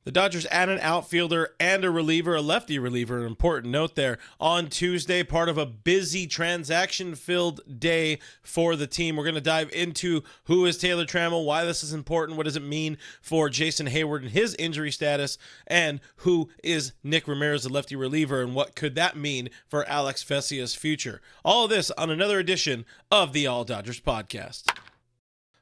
The Dodgers add an outfielder and a reliever, a lefty reliever, an important note there, on Tuesday, part of a busy transaction-filled day for the team. We're going to dive into who is Taylor Trammell, why this is important, what does it mean for Jason Heyward and his injury status, and who is Nick Ramirez, the lefty reliever, and what could that mean for Alex Vesia's future. All of this on another edition of the All Dodgers podcast.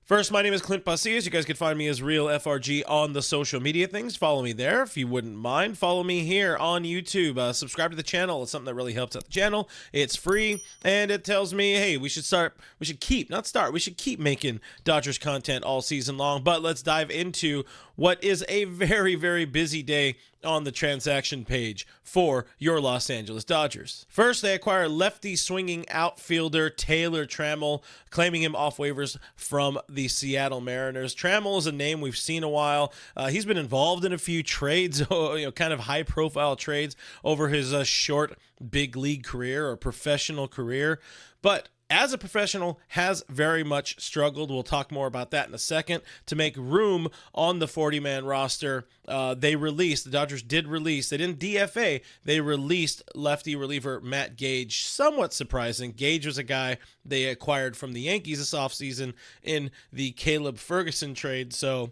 First, my name is Clint Pasillas. You guys can find me as Real FRG on the social media things. Follow me there if you wouldn't mind. Follow me here on YouTube. Subscribe to the channel. It's something that really helps out the channel. It's free, and it tells me, hey, we should keep making Dodgers content all season long. But let's dive into what is a very, very busy day on the transaction page for your Los Angeles Dodgers. First, they acquire lefty swinging outfielder Taylor Trammell, claiming him off waivers from the Seattle Mariners. Trammell is a name we've seen a while. He's been involved in a few trades, kind of high-profile trades over his short big league career or professional career, but as a professional, has very much struggled. We'll talk more about that in a second. To make room on the 40-man roster, the Dodgers did release, they didn't DFA, they released lefty reliever Matt Gage. Somewhat surprising. Gage was a guy they acquired from the Yankees this offseason in the Caleb Ferguson trade, so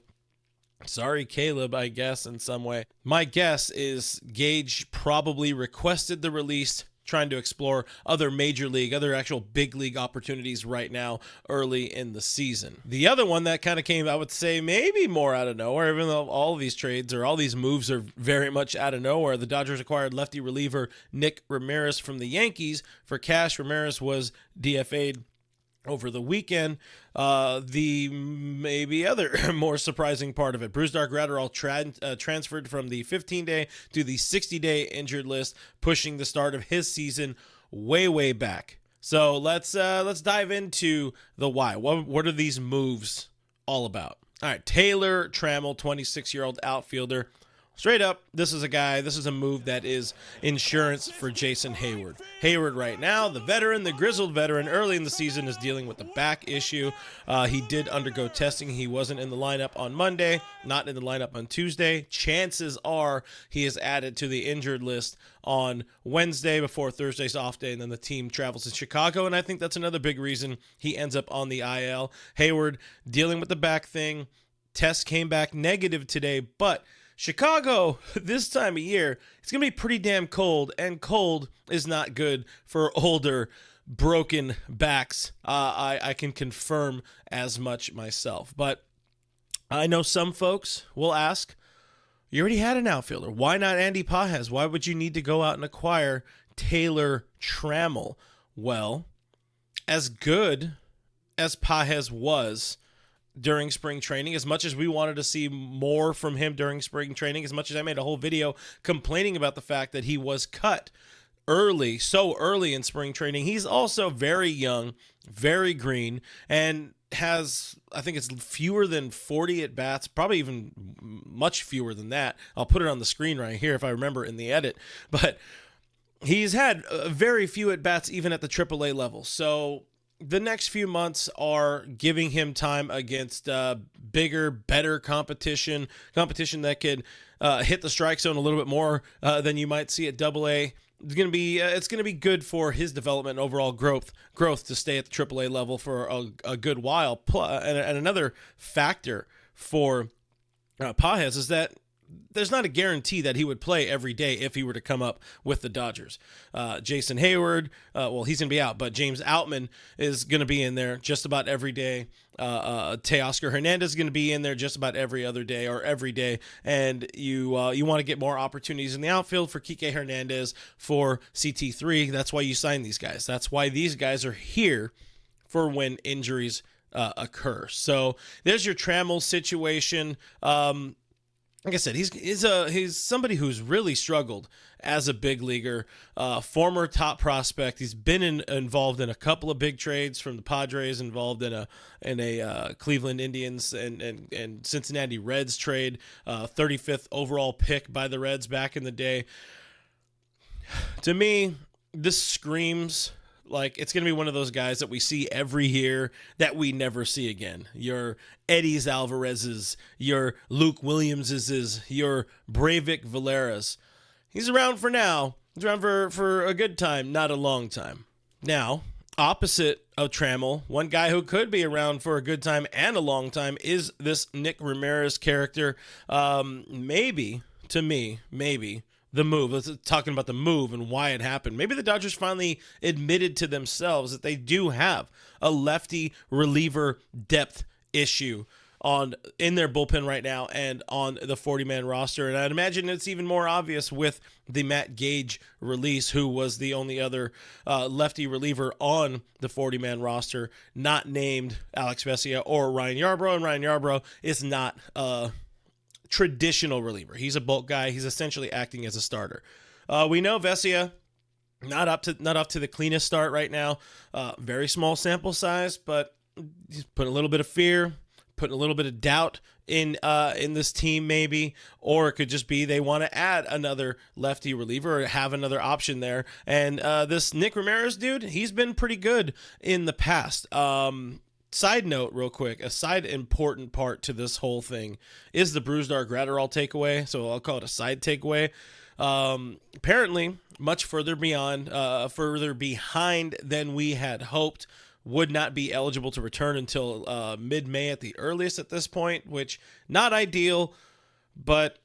sorry, Caleb, I guess, in some way. My guess is Gage probably requested the release, trying to explore other other actual big league opportunities right now early in the season. The other one that kind of came, I would say, maybe more out of nowhere, even though all of these trades or all these moves are very much out of nowhere. The Dodgers acquired lefty reliever Nick Ramirez from the Yankees for cash. Ramirez was DFA'd over the weekend. The maybe other more surprising part of it, Brusdar Graterol transferred from the 15-day to the 60-day injured list, pushing the start of his season way back. So let's dive into the why. What are these moves all about? All right, Taylor Trammell, 26-year-old outfielder. Straight up, this is a move that is insurance for Jason Heyward. Heyward right now, the grizzled veteran, early in the season is dealing with a back issue. He did undergo testing. He wasn't in the lineup on Monday, not in the lineup on Tuesday. Chances are he is added to the injured list on Wednesday before Thursday's off day, and then the team travels to Chicago, and I think that's another big reason he ends up on the IL. Heyward dealing with the back thing. Test came back negative today, but Chicago, this time of year, it's going to be pretty damn cold, and cold is not good for older, broken backs. I can confirm as much myself. But I know some folks will ask, you already had an outfielder. Why not Andy Pages? Why would you need to go out and acquire Taylor Trammell? Well, as good as Pages was during spring training, as much as we wanted to see more from him during spring training, as much as I made a whole video complaining about the fact that he was cut so early in spring training, he's also very young, very green, and has, I think it's fewer than 40 at-bats, probably even much fewer than that. I'll put it on the screen right here if I remember in the edit, but he's had very few at-bats even at the AAA level, so the next few months are giving him time against bigger, better competition that could hit the strike zone a little bit more than you might see at AA. It's gonna be good for his development and overall growth to stay at the AAA level for a good while. And another factor for Pages is that there's not a guarantee that he would play every day if he were to come up with the Dodgers. Jason Heyward, he's going to be out, but James Outman is going to be in there just about every day. Teoscar Hernandez is going to be in there just about every other day or every day. And you want to get more opportunities in the outfield for Kike Hernandez, for CT3. That's why you sign these guys. That's why these guys are here for when injuries occur. So there's your Trammell situation. Like I said, he's somebody who's really struggled as a big leaguer, former top prospect. He's been involved in a couple of big trades from the Padres, involved in a Cleveland Indians and Cincinnati Reds trade, 35th overall pick by the Reds back in the day. To me, this screams Like, it's going to be one of those guys that we see every year that we never see again. Your Eddie's Alvarez's, your Luke Williams's, your Breivik Valera's. He's around for now. He's around for a good time, not a long time. Now, opposite of Trammell, one guy who could be around for a good time and a long time is this Nick Ramirez character. Maybe, to me, the move. Let's talking about the move and why it happened. Maybe the Dodgers finally admitted to themselves that they do have a lefty reliever depth issue in their bullpen right now and on the 40-man roster. And I'd imagine it's even more obvious with the Matt Gage release, who was the only other lefty reliever on the 40-man roster, not named Alex Vesia or Ryan Yarbrough. And Ryan Yarbrough is not traditional reliever. He's a bulk guy. He's essentially acting as a starter. We know Vesia not up to the cleanest start right now. Very small sample size, but he's putting a little bit of fear, putting a little bit of doubt in this team maybe, or it could just be they want to add another lefty reliever or have another option there. And this Nick Ramirez dude, he's been pretty good in the past. Side note real quick, a side important part to this whole thing is the Brusdar Graterol takeaway. So I'll call it a side takeaway. Apparently much further behind than we had hoped. Would not be eligible to return until mid-May at the earliest at this point, which not ideal, but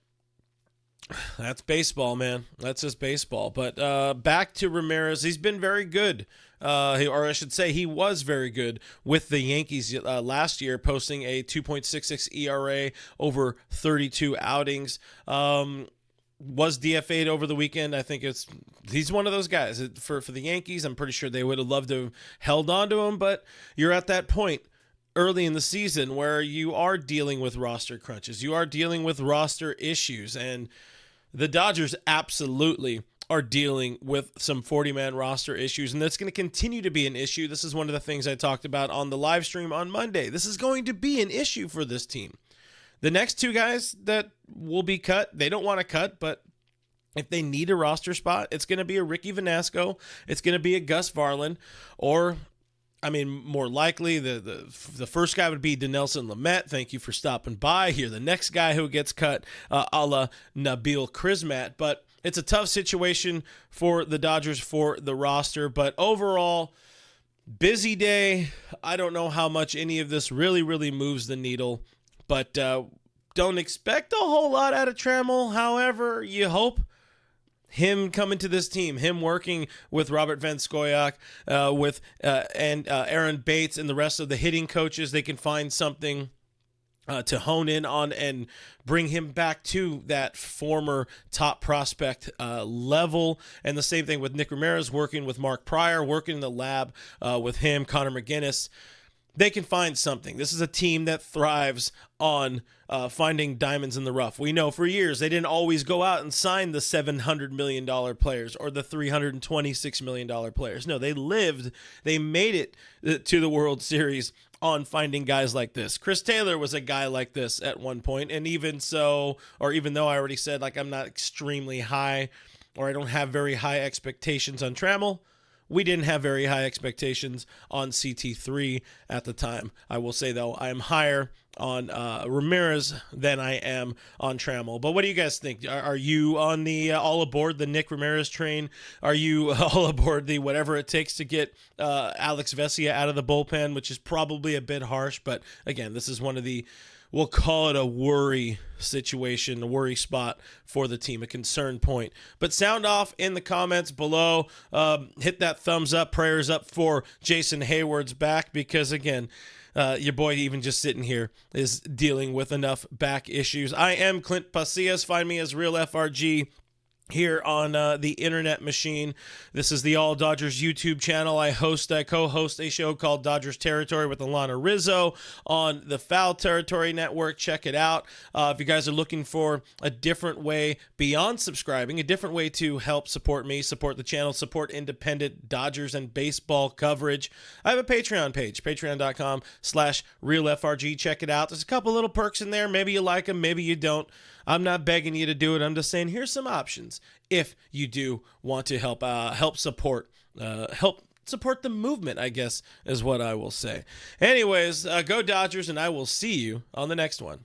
that's baseball, man. That's just baseball. But back to Ramirez. He's been very good. Or I should say he was very good with the Yankees last year, posting a 2.66 ERA over 32 outings. Was DFA'd over the weekend. I think he's one of those guys for the Yankees. I'm pretty sure they would have loved to have held on to him, but you're at that point early in the season where you are dealing with roster crunches. You are dealing with roster issues, and the Dodgers absolutely are dealing with some 40-man roster issues, and that's going to continue to be an issue. This is one of the things I talked about on the live stream on Monday. This is going to be an issue for this team. The next two guys that will be cut, they don't want to cut, but if they need a roster spot, it's going to be a Ricky Vanasco, it's going to be a Gus Varland, or, I mean, more likely, the first guy would be Dinelson Lamet. Thank you for stopping by. You're the next guy who gets cut, a la Nabil Krismat. But it's a tough situation for the Dodgers for the roster. But overall, busy day. I don't know how much any of this really moves the needle. But don't expect a whole lot out of Trammell. However, you hope him coming to this team, him working with Robert Van Scoyoc, and Aaron Bates and the rest of the hitting coaches, they can find something to hone in on and bring him back to that former top prospect level. And the same thing with Nick Ramirez, working with Mark Pryor, working in the lab with him, Connor McGinnis. They can find something. This is a team that thrives on finding diamonds in the rough. We know for years they didn't always go out and sign the $700 million players or the $326 million players. No, they made it to the World Series on finding guys like this. Chris Taylor was a guy like this at one point, and even though I already said like I'm not extremely high or I don't have very high expectations on Trammell, we didn't have very high expectations on CT3 at the time. I will say, though, I am higher on Ramirez than I am on Trammell. But what do you guys think? Are you on the all aboard the Nick Ramirez train? Are you all aboard the whatever it takes to get Alex Vesia out of the bullpen, which is probably a bit harsh? But again, this is one of the, we'll call it a worry situation, a worry spot for the team, a concern point. But sound off in the comments below. Hit that thumbs up, prayers up for Jason Heyward's back, because again, your boy even just sitting here is dealing with enough back issues. I am Clint Pasillas. Find me as Real FRG here on the internet machine. This is the All Dodgers YouTube channel. I co-host a show called Dodgers Territory with Alana Rizzo on the Foul Territory Network. Check it out. If you guys are looking for a different way beyond subscribing, a different way to help support me, support the channel, support independent Dodgers and baseball coverage, I have a Patreon page, patreon.com/RealFRG. Check it out. There's a couple little perks in there. Maybe you like them, maybe you don't. I'm not begging you to do it. I'm just saying here's some options if you do want to help support, help support the movement, I guess, is what I will say. Anyways, go Dodgers, and I will see you on the next one.